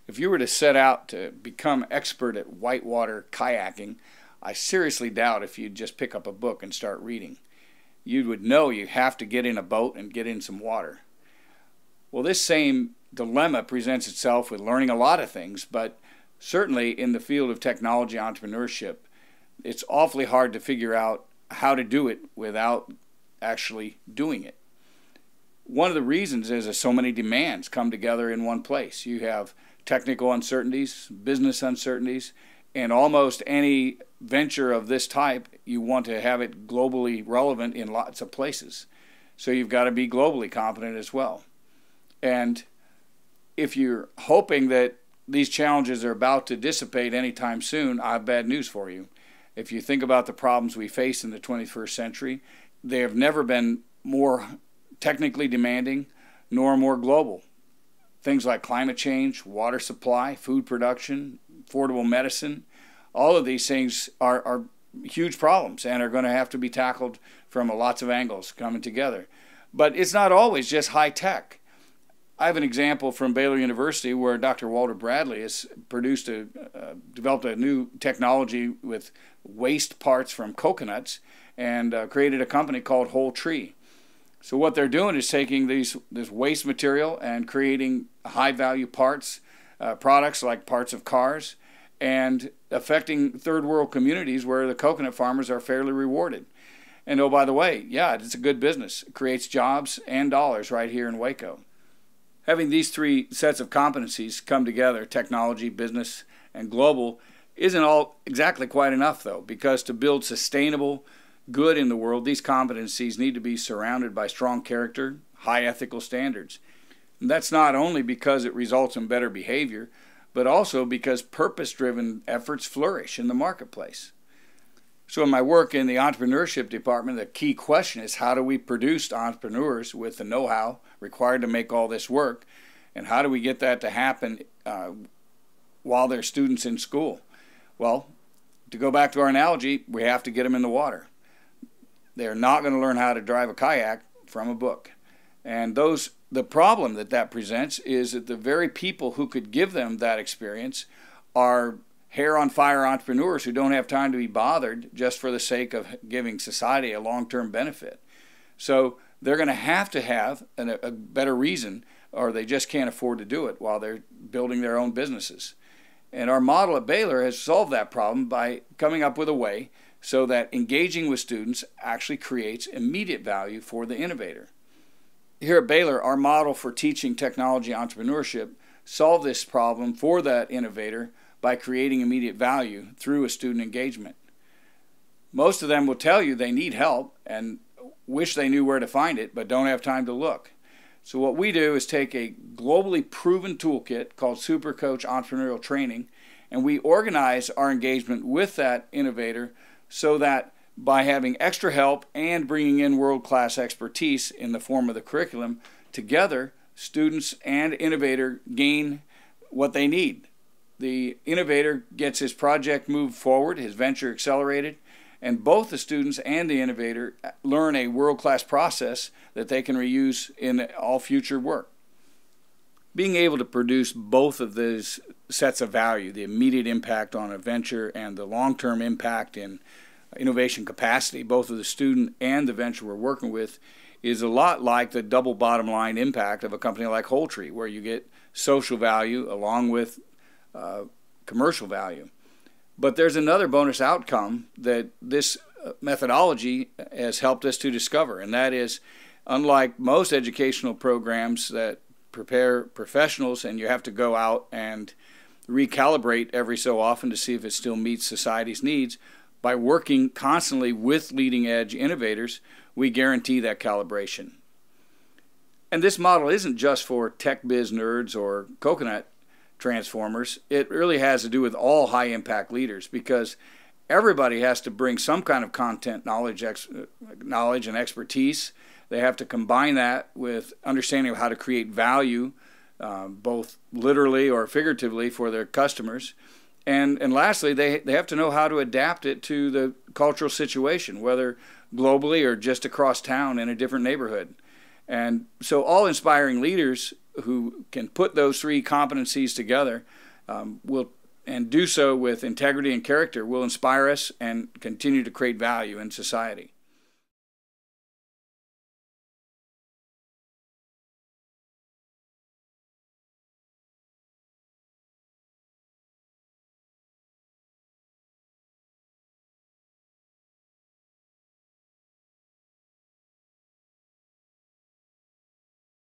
If you were to set out to become expert at whitewater kayaking, I seriously doubt if you'd just pick up a book and start reading. You would know you have to get in a boat and get in some water. Well, this same dilemma presents itself with learning a lot of things, but certainly in the field of technology entrepreneurship, it's awfully hard to figure out how to do it without actually doing it. One of the reasons is that so many demands come together in one place. You have technical uncertainties, business uncertainties, and almost any venture of this type, you want to have it globally relevant in lots of places. So you've got to be globally competent as well. And if you're hoping that these challenges are about to dissipate anytime soon, I have bad news for you. If you think about the problems we face in the 21st century, they have never been more technically demanding nor more global. Things like climate change, water supply, food production, affordable medicine, all of these things are huge problems and are going to have to be tackled from lots of angles coming together. But it's not always just high tech. I have an example from Baylor University where Dr. Walter Bradley has developed a new technology with waste parts from coconuts and created a company called Whole Tree. So what they're doing is taking this waste material and creating high-value parts, products like parts of cars, and affecting third-world communities where the coconut farmers are fairly rewarded. And oh, by the way, yeah, it's a good business. It creates jobs and dollars right here in Waco. Having these three sets of competencies come together, technology, business, and global, isn't all exactly quite enough, though, because to build sustainable good in the world, these competencies need to be surrounded by strong character, high ethical standards. And that's not only because it results in better behavior, but also because purpose-driven efforts flourish in the marketplace. So in my work in the entrepreneurship department, the key question is how do we produce entrepreneurs with the know-how required to make all this work, and how do we get that to happen while they're students in school? Well, to go back to our analogy, we have to get them in the water. They're not going to learn how to drive a kayak from a book. And the problem that presents is that the very people who could give them that experience are hair-on-fire entrepreneurs who don't have time to be bothered just for the sake of giving society a long-term benefit. So they're going to have a better reason, or they just can't afford to do it while they're building their own businesses. And our model at Baylor has solved that problem by coming up with a way so that engaging with students actually creates immediate value for the innovator. Here at Baylor, our model for teaching technology entrepreneurship solved this problem for that innovator by creating immediate value through a student engagement. Most of them will tell you they need help and wish they knew where to find it, but don't have time to look. So what we do is take a globally proven toolkit called SuperCoach Entrepreneurial Training, and we organize our engagement with that innovator so that by having extra help and bringing in world-class expertise in the form of the curriculum, together students and innovator gain what they need. The innovator gets his project moved forward, his venture accelerated, and both the students and the innovator learn a world-class process that they can reuse in all future work. Being able to produce both of those sets of value, the immediate impact on a venture and the long-term impact in innovation capacity, both of the student and the venture we're working with, is a lot like the double bottom line impact of a company like Whole Tree, where you get social value along with commercial value. But there's another bonus outcome that this methodology has helped us to discover, and that is, unlike most educational programs that prepare professionals and you have to go out and recalibrate every so often to see if it still meets society's needs, by working constantly with leading-edge innovators, we guarantee that calibration. And this model isn't just for tech biz nerds or coconut transformers. It really has to do with all high-impact leaders, because everybody has to bring some kind of content knowledge and expertise. They have to combine that with understanding of how to create value, both literally or figuratively, for their customers. And lastly, they have to know how to adapt it to the cultural situation, whether globally or just across town in a different neighborhood. And so all inspiring leaders who can put those three competencies together will, and do so with integrity and character, will inspire us and continue to create value in society.